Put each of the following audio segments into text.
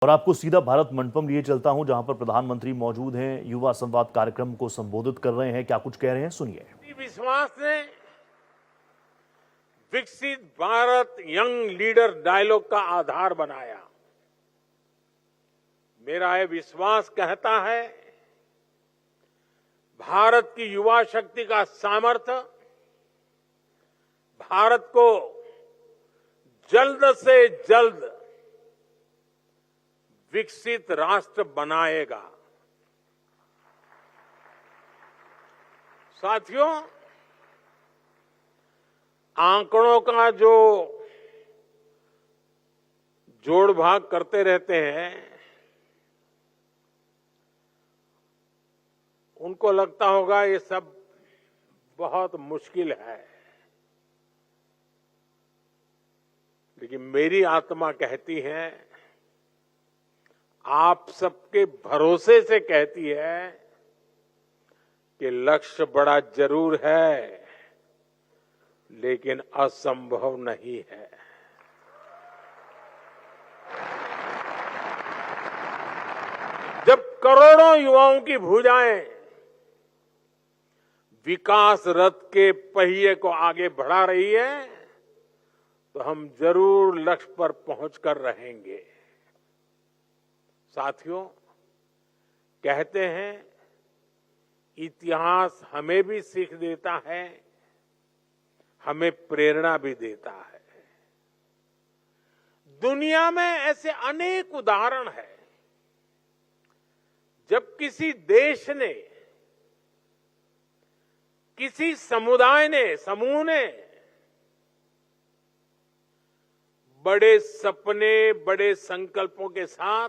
और आपको सीधा भारत मंडपम लिए चलता हूं, जहां पर प्रधानमंत्री मौजूद हैं। युवा संवाद कार्यक्रम को संबोधित कर रहे हैं। क्या कुछ कह रहे हैं, सुनिए। विश्वास ने विकसित भारत यंग लीडर डायलॉग का आधार बनाया। मेरा यह विश्वास कहता है, भारत की युवा शक्ति का सामर्थ्य भारत को जल्द से जल्द विकसित राष्ट्र बनाएगा। साथियों, आंकड़ों का जो जोड़ भाग करते रहते हैं, उनको लगता होगा ये सब बहुत मुश्किल है, लेकिन मेरी आत्मा कहती है, आप सबके भरोसे से कहती है कि लक्ष्य बड़ा जरूर है, लेकिन असंभव नहीं है। जब करोड़ों युवाओं की भुजाएं विकास रथ के पहिए को आगे बढ़ा रही है, तो हम जरूर लक्ष्य पर पहुंचकर रहेंगे। साथियों, कहते हैं इतिहास हमें भी सीख देता है, हमें प्रेरणा भी देता है। दुनिया में ऐसे अनेक उदाहरण हैं जब किसी देश ने, किसी समुदाय ने, समूह ने बड़े सपने, बड़े संकल्पों के साथ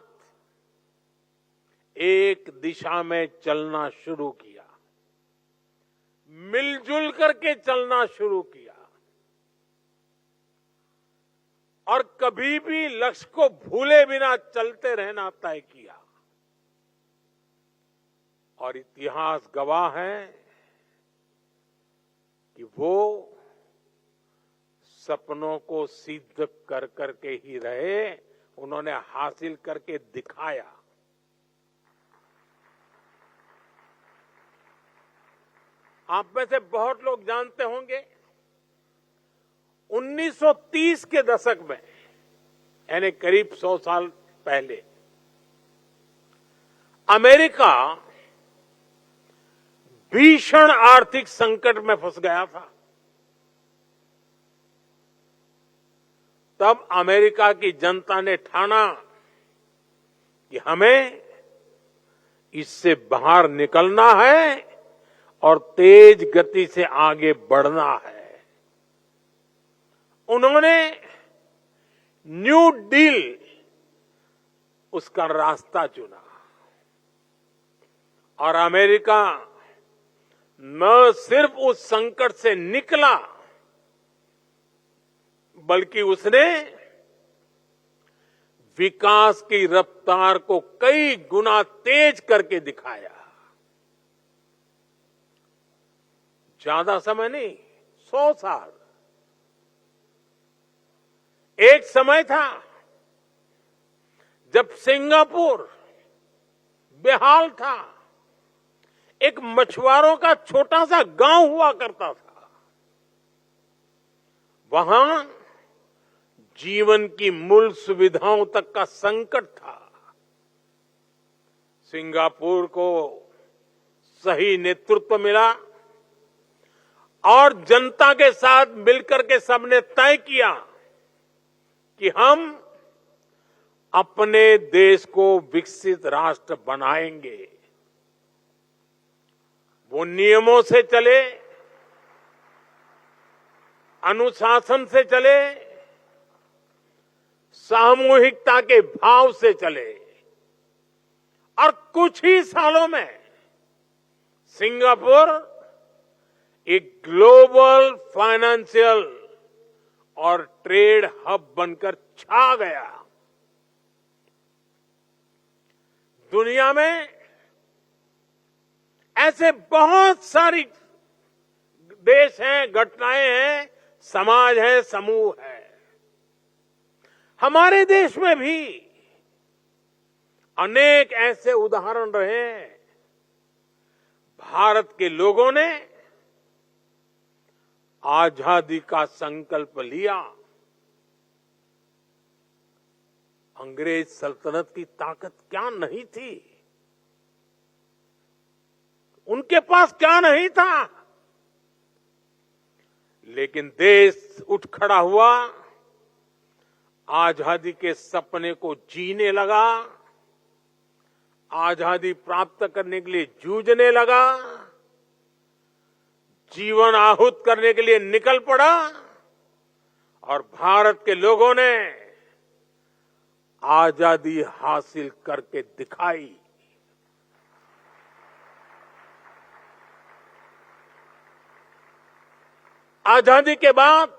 एक दिशा में चलना शुरू किया, मिलजुल करके चलना शुरू किया और कभी भी लक्ष्य को भूले बिना चलते रहना तय किया। और इतिहास गवाह है कि वो सपनों को सिद्ध कर करके ही रहे, उन्होंने हासिल करके दिखाया। आप में से बहुत लोग जानते होंगे, 1930 के दशक में, यानी करीब 100 साल पहले, अमेरिका भीषण आर्थिक संकट में फंस गया था। तब अमेरिका की जनता ने ठाना कि हमें इससे बाहर निकलना है और तेज गति से आगे बढ़ना है। उन्होंने न्यू डील, उसका रास्ता चुना और अमेरिका न सिर्फ उस संकट से निकला, बल्कि उसने विकास की रफ्तार को कई गुना तेज करके दिखाया। ज्यादा समय नहीं, 100 साल। एक समय था जब सिंगापुर बेहाल था, एक मछुआरों का छोटा सा गांव हुआ करता था। वहां जीवन की मूल सुविधाओं तक का संकट था। सिंगापुर को सही नेतृत्व मिला और जनता के साथ मिलकर के सबने तय किया कि हम अपने देश को विकसित राष्ट्र बनाएंगे। वो नियमों से चले, अनुशासन से चले, सामूहिकता के भाव से चले और कुछ ही सालों में सिंगापुर एक ग्लोबल फाइनेंशियल और ट्रेड हब बनकर छा गया। दुनिया में ऐसे बहुत सारी देश हैं, घटनाएं हैं, समाज है, समूह है। हमारे देश में भी अनेक ऐसे उदाहरण रहे हैं। भारत के लोगों ने आजादी का संकल्प लिया। अंग्रेज सल्तनत की ताकत क्या नहीं थी, उनके पास क्या नहीं था, लेकिन देश उठ खड़ा हुआ, आजादी के सपने को जीने लगा, आजादी प्राप्त करने के लिए जूझने लगा, जीवन आहूत करने के लिए निकल पड़ा और भारत के लोगों ने आजादी हासिल करके दिखाई। आजादी के बाद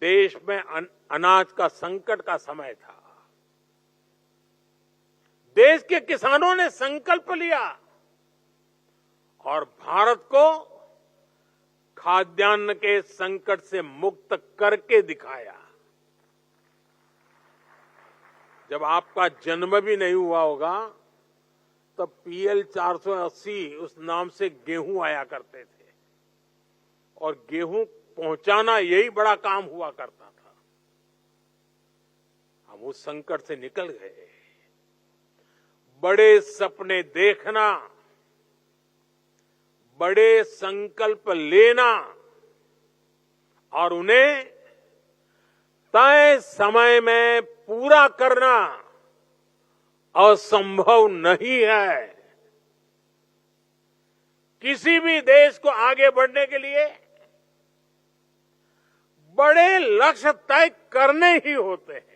देश में अनाज का संकट का समय था। देश के किसानों ने संकल्प लिया और भारत को खाद्यान्न के संकट से मुक्त करके दिखाया। जब आपका जन्म भी नहीं हुआ होगा तब PL 480 उस नाम से गेहूं आया करते थे और गेहूं पहुंचाना यही बड़ा काम हुआ करता था। हम उस संकट से निकल गए। बड़े सपने देखना, बड़े संकल्प लेना और उन्हें तय समय में पूरा करना असंभव नहीं है। किसी भी देश को आगे बढ़ने के लिए बड़े लक्ष्य तय करने ही होते हैं।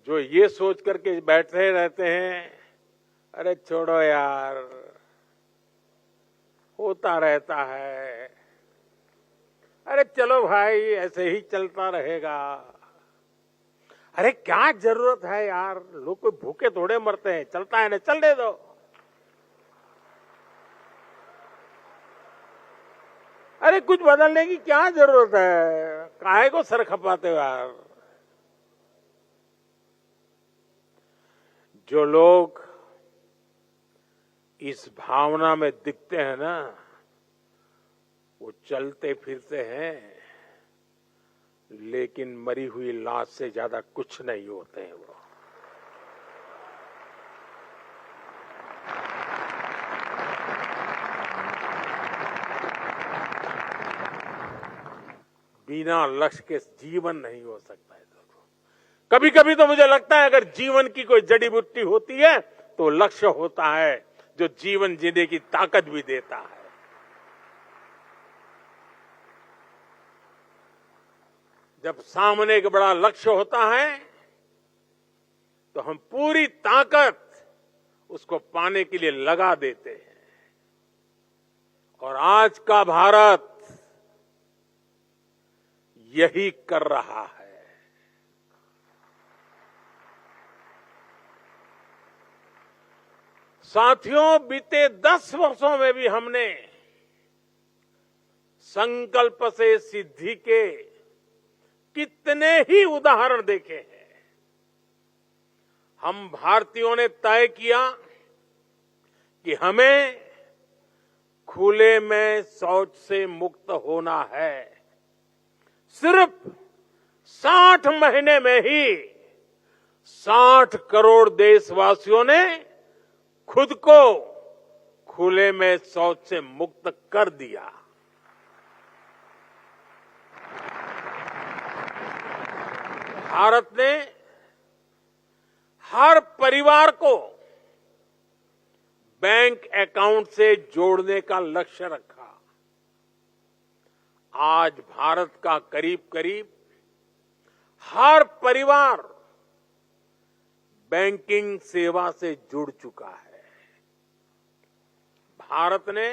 जो ये सोच करके बैठे रहते हैं, अरे छोड़ो यार, होता रहता है, अरे चलो भाई ऐसे ही चलता रहेगा, अरे क्या जरूरत है यार, लोग कोई भूखे थोड़े मरते हैं, चलता है ना, चलने दो। अरे कुछ बदलने की क्या जरूरत है, काहे को सर खपाते हो यार। जो लोग इस भावना में दिखते हैं ना, वो चलते फिरते हैं लेकिन मरी हुई लाश से ज्यादा कुछ नहीं होते हैं। वो बिना लक्ष्य के जीवन नहीं हो सकता है। कभी कभी तो मुझे लगता है अगर जीवन की कोई जड़ी बूटी होती है तो लक्ष्य होता है, जो जीवन जीने की ताकत भी देता है। जब सामने एक बड़ा लक्ष्य होता है तो हम पूरी ताकत उसको पाने के लिए लगा देते हैं। और आज का भारत यही कर रहा है। साथियों, बीते 10 वर्षों में भी हमने संकल्प से सिद्धि के कितने ही उदाहरण देखे हैं। हम भारतीयों ने तय किया कि हमें खुले में शौच से मुक्त होना है। सिर्फ 60 महीने में ही 60 करोड़ देशवासियों ने खुद को खुले में शौच से मुक्त कर दिया। भारत ने हर परिवार को बैंक अकाउंट से जोड़ने का लक्ष्य रखा। आज भारत का करीब करीब हर परिवार बैंकिंग सेवा से जुड़ चुका है। भारत ने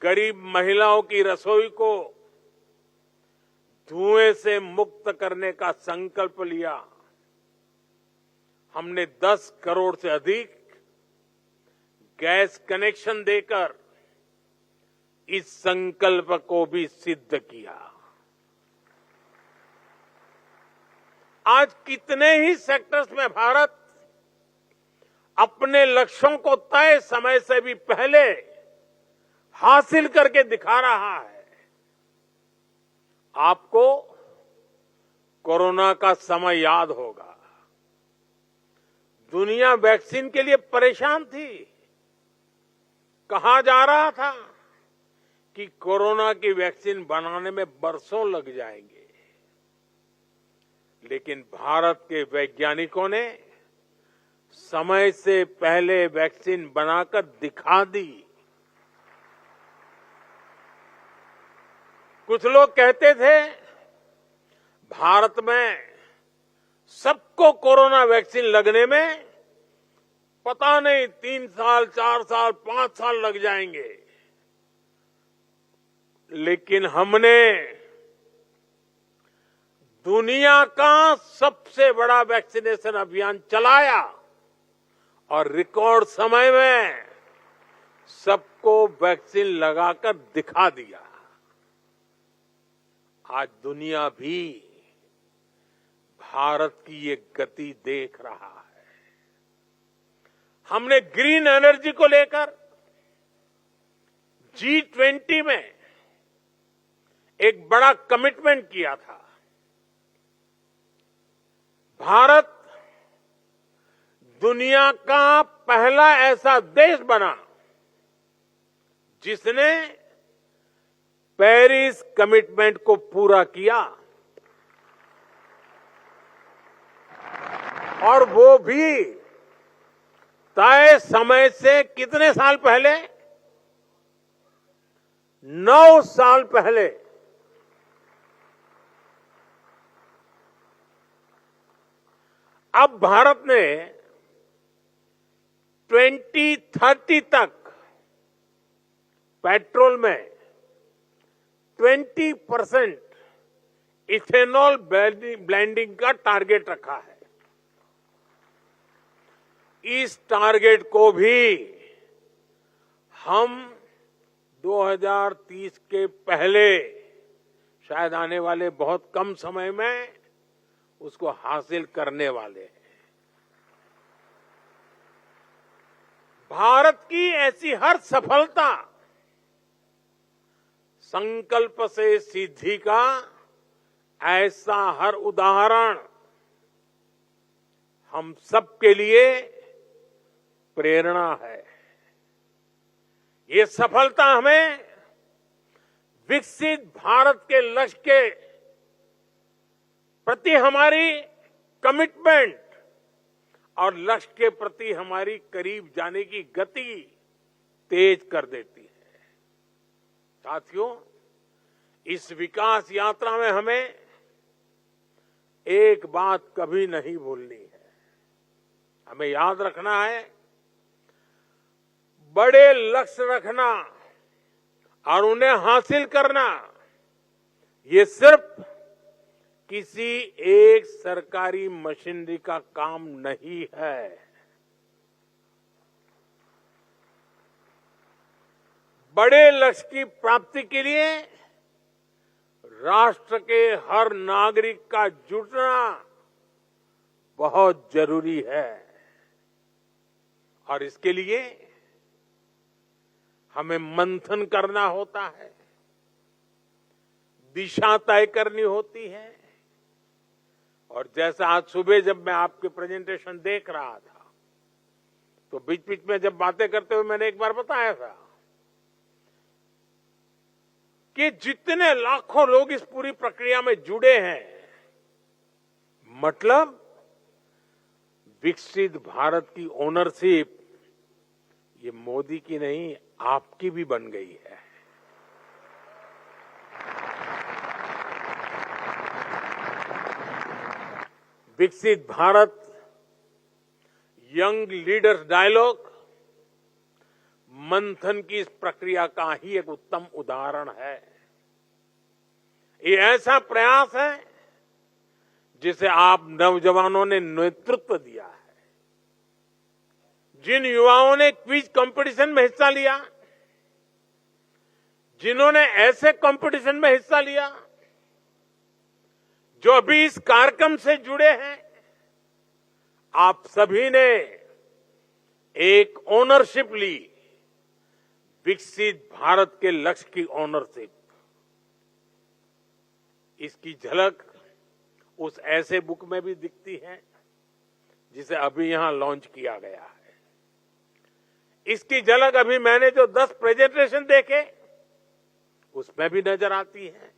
गरीब महिलाओं की रसोई को धुएं से मुक्त करने का संकल्प लिया। हमने 10 करोड़ से अधिक गैस कनेक्शन देकर इस संकल्प को भी सिद्ध किया। आज कितने ही सेक्टर्स में भारत अपने लक्ष्यों को तय समय से भी पहले हासिल करके दिखा रहा है। आपको कोरोना का समय याद होगा। दुनिया वैक्सीन के लिए परेशान थी। कहा जा रहा था कि कोरोना की वैक्सीन बनाने में बरसों लग जाएंगे, लेकिन भारत के वैज्ञानिकों ने समय से पहले वैक्सीन बनाकर दिखा दी। कुछ लोग कहते थे भारत में सबको कोरोना वैक्सीन लगने में पता नहीं 3 साल, 4 साल, 5 साल लग जाएंगे, लेकिन हमने दुनिया का सबसे बड़ा वैक्सीनेशन अभियान चलाया और रिकॉर्ड समय में सबको वैक्सीन लगाकर दिखा दिया। आज दुनिया भी भारत की ये गति देख रहा है। हमने ग्रीन एनर्जी को लेकर G20 में एक बड़ा कमिटमेंट किया था। भारत दुनिया का पहला ऐसा देश बना जिसने पेरिस कमिटमेंट को पूरा किया, और वो भी तय समय से कितने साल पहले? 9 साल पहले। अब भारत ने 2030 तक पेट्रोल में 20% इथेनॉल ब्लेंडिंग का टारगेट रखा है। इस टारगेट को भी हम 2030 के पहले, शायद आने वाले बहुत कम समय में, उसको हासिल करने वाले हैं। भारत की ऐसी हर सफलता संकल्प से सिद्धि का ऐसा हर उदाहरण हम सबके लिए प्रेरणा है। ये सफलता हमें विकसित भारत के लक्ष्य के प्रति हमारी कमिटमेंट और लक्ष्य के प्रति हमारी करीब जाने की गति तेज कर देती है। साथियों, इस विकास यात्रा में हमें एक बात कभी नहीं भूलनी है। हमें याद रखना है, बड़े लक्ष्य रखना और उन्हें हासिल करना ये सिर्फ किसी एक सरकारी मशीनरी का काम नहीं है। बड़े लक्ष्य की प्राप्ति के लिए राष्ट्र के हर नागरिक का जुटना बहुत जरूरी है, और इसके लिए हमें मंथन करना होता है, दिशा तय करनी होती है। और जैसा आज सुबह जब मैं आपके प्रेजेंटेशन देख रहा था, तो बीच बीच में जब बातें करते हुए मैंने एक बार बताया था कि जितने लाखों लोग इस पूरी प्रक्रिया में जुड़े हैं, मतलब विकसित भारत की ओनरशिप ये मोदी की नहीं, आपकी भी बन गई है। विकसित भारत यंग लीडर्स डायलॉग मंथन की इस प्रक्रिया का ही एक उत्तम उदाहरण है। ये ऐसा प्रयास है जिसे आप नौजवानों ने नेतृत्व दिया है। जिन युवाओं ने क्विज कंपटीशन में हिस्सा लिया, जिन्होंने ऐसे कंपटीशन में हिस्सा लिया जो अभी इस कार्यक्रम से जुड़े हैं, आप सभी ने एक ओनरशिप ली, विकसित भारत के लक्ष्य की ओनरशिप। इसकी झलक उस ऐसे बुक में भी दिखती है जिसे अभी यहां लॉन्च किया गया है। इसकी झलक अभी मैंने जो 10 प्रेजेंटेशन देखे उसमें भी नजर आती है।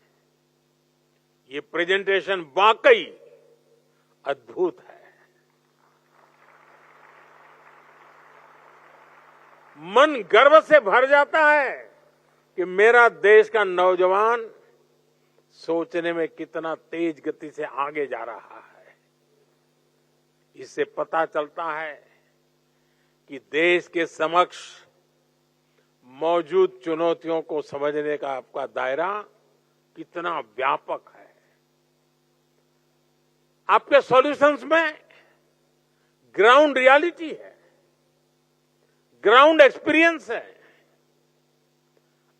ये प्रेजेंटेशन वाकई अद्भुत है। मन गर्व से भर जाता है कि मेरा देश का नौजवान सोचने में कितना तेज गति से आगे जा रहा है। इससे पता चलता है कि देश के समक्ष मौजूद चुनौतियों को समझने का आपका दायरा कितना व्यापक है। आपके सॉल्यूशंस में ग्राउंड रियलिटी है, ग्राउंड एक्सपीरियंस है।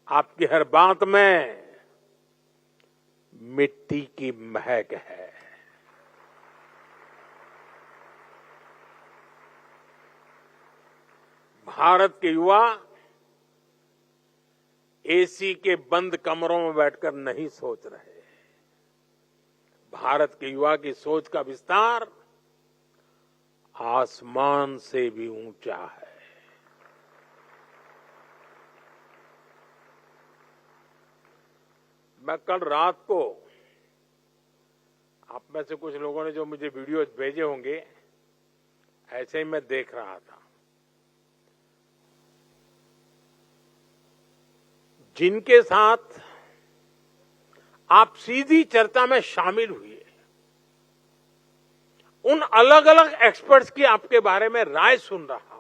आपकी हर बात में मिट्टी की महक है। भारत के युवा एसी के बंद कमरों में बैठकर नहीं सोच रहे। भारत के युवा की सोच का विस्तार आसमान से भी ऊंचा है। मैं कल रात को, आप में से कुछ लोगों ने जो मुझे वीडियोज भेजे होंगे, ऐसे ही मैं देख रहा था। जिनके साथ आप सीधी चर्चा में शामिल हुए, उन अलग अलग एक्सपर्ट्स की आपके बारे में राय सुन रहा।